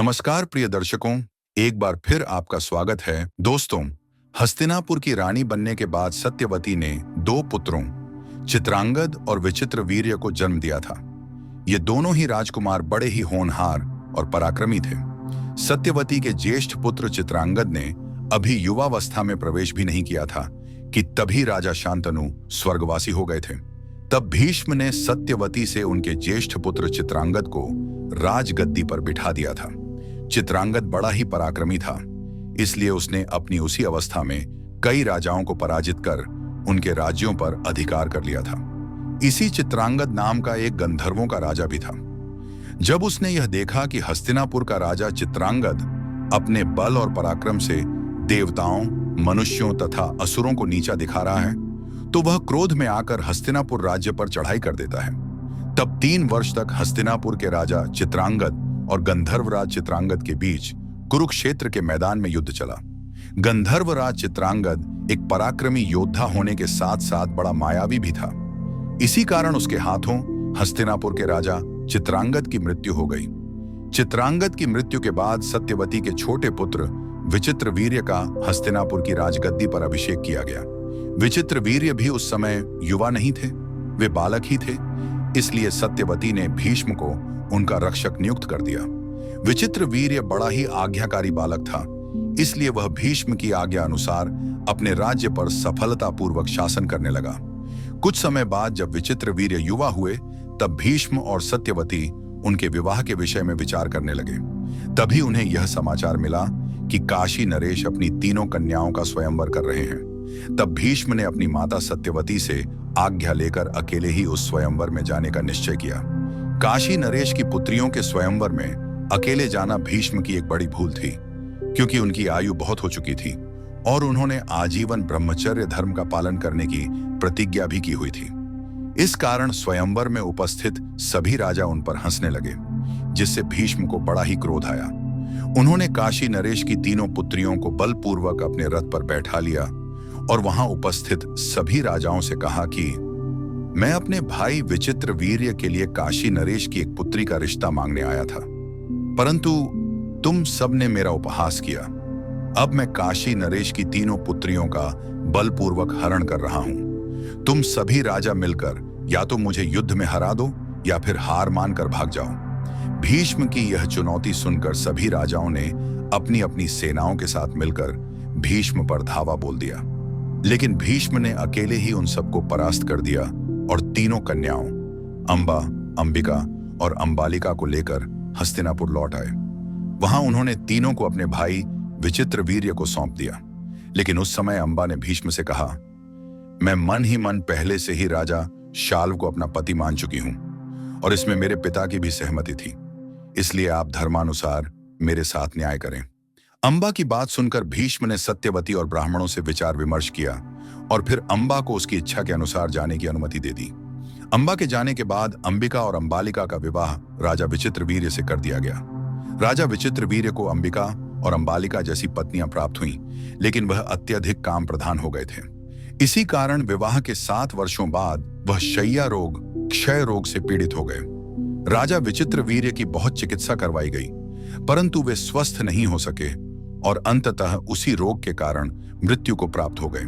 नमस्कार प्रिय दर्शकों, एक बार फिर आपका स्वागत है। दोस्तों, हस्तिनापुर की रानी बनने के बाद सत्यवती ने दो पुत्रों चित्रांगद और विचित्रवीर्य को जन्म दिया था। ये दोनों ही राजकुमार बड़े ही होनहार और पराक्रमी थे। सत्यवती के ज्येष्ठ पुत्र चित्रांगद ने अभी युवावस्था में प्रवेश भी नहीं किया था कि तभी राजा शांतनु स्वर्गवासी हो गए थे। तब भीष्म ने सत्यवती से उनके ज्येष्ठ पुत्र चित्रांगद को राजगद्दी पर बिठा दिया था। चित्रांगद बड़ा ही पराक्रमी था, इसलिए उसने अपनी उसी अवस्था में कई राजाओं को पराजित कर उनके राज्यों पर अधिकार कर लिया था। इसी चित्रांगद नाम का एक गंधर्वों का राजा भी था। जब उसने यह देखा कि हस्तिनापुर का राजा चित्रांगद अपने बल और पराक्रम से देवताओं, मनुष्यों तथा असुरों को नीचा दिखा रहा है, तो वह क्रोध में आकर हस्तिनापुर राज्य पर चढ़ाई कर देता है। तब 3 वर्ष तक हस्तिनापुर के राजा चित्रांगद और गंधर्वराज चित्रांगद के बीच कुरुक्षेत्र के मैदान में युद्ध चला। गंधर्वराज चित्रांगद एक पराक्रमी योद्धा होने के साथ साथ बड़ा मायावी भी था। इसी कारण उसके हाथों हस्तिनापुर के राजा चित्रांगद की मृत्यु हो गई। चित्रांगद की मृत्यु के बाद सत्यवती के छोटे पुत्र विचित्रवीर्य का हस्तिनापुर की राजगद्दी पर अभिषेक किया गया। विचित्रवीर्य भी उस समय युवा नहीं थे, वे बालक ही थे, इसलिए सत्यवती ने भीष्म को उनका रक्षक नियुक्त कर दिया। विचित्रवीर्य बड़ा ही आज्ञाकारी बालक था, इसलिए वह भीष्म की आज्ञा अनुसार अपने राज्य पर सफलतापूर्वक शासन करने लगा। कुछ समय बाद जब विचित्रवीर्य युवा हुए, तब भीष्म और सत्यवती उनके विवाह के विषय में विचार करने लगे। तभी उन्हें यह समाचार मिला कि काशी नरेश अपनी तीनों कन्याओं का स्वयंवर कर रहे हैं। तब भीष्म ने अपनी माता सत्यवती से आज्ञा लेकर अकेले ही उस स्वयंवर में जाने का निश्चय किया। काशी नरेश की पुत्रियों के स्वयंवर में अकेले जाना भीष्म की एक बड़ी भूल थी, क्योंकि उनकी आयु बहुत हो चुकी थी और उन्होंने आजीवन ब्रह्मचर्य धर्म का पालन करने की प्रतिज्ञा भी की हुई थी। इस कारण स्वयंवर में उपस्थित सभी राजा उन पर हंसने लगे, जिससे भीष्म को बड़ा ही क्रोध आया। उन्होंने काशी नरेश की तीनों पुत्रियों को बलपूर्वक अपने रथ पर बैठा लिया और वहां उपस्थित सभी राजाओं से कहा कि मैं अपने भाई विचित्रवीर्य के लिए काशी नरेश की एक पुत्री का रिश्ता मांगने आया था, परंतु तुम सबने मेरा उपहास किया। अब मैं काशी नरेश की तीनों पुत्रियों का बलपूर्वक हरण कर रहा हूं। तुम सभी राजा मिलकर या तो मुझे युद्ध में हरा दो या फिर हार मानकर भाग जाओ। भीष्म की यह चुनौती सुनकर सभी राजाओं ने अपनी अपनी सेनाओं के साथ मिलकर भीष्म पर धावा बोल दिया, लेकिन भीष्म ने अकेले ही उन सबको परास्त कर दिया और तीनों कन्याओं अंबा, अंबिका और अंबालिका को लेकर हस्तिनापुर लौट आए। वहां उन्होंने तीनों को अपने भाई विचित्रवीर्य को सौंप दिया। लेकिन उस समय अंबा ने भीष्म से कहा, मैं मन ही मन पहले से ही राजा शाल्व को अपना पति मान चुकी हूं और इसमें मेरे पिता की भी सहमति थी, इसलिए आप धर्मानुसार मेरे साथ न्याय करें। अंबा की बात सुनकर भीष्म ने सत्यवती और ब्राह्मणों से विचार विमर्श किया और फिर अंबा को उसकी इच्छा के अनुसार जाने की अनुमति दे दी। अंबा के जाने के बाद अंबिका और अंबालिका का विवाह राजा विचित्रवीर्य से कर दिया गया। राजा विचित्रवीर्य को अंबिका और अंबालिका जैसी पत्नियां प्राप्त हुईं, लेकिन वह अत्यधिक काम प्रधान हो गए थे। इसी कारण विवाह के 7 वर्षों बाद वह शैया रोग, क्षय रोग से पीड़ित हो गए। राजा विचित्रवीर्य की बहुत चिकित्सा करवाई गई, परंतु वे स्वस्थ नहीं हो सके और अंततः उसी रोग के कारण मृत्यु को प्राप्त हो गए।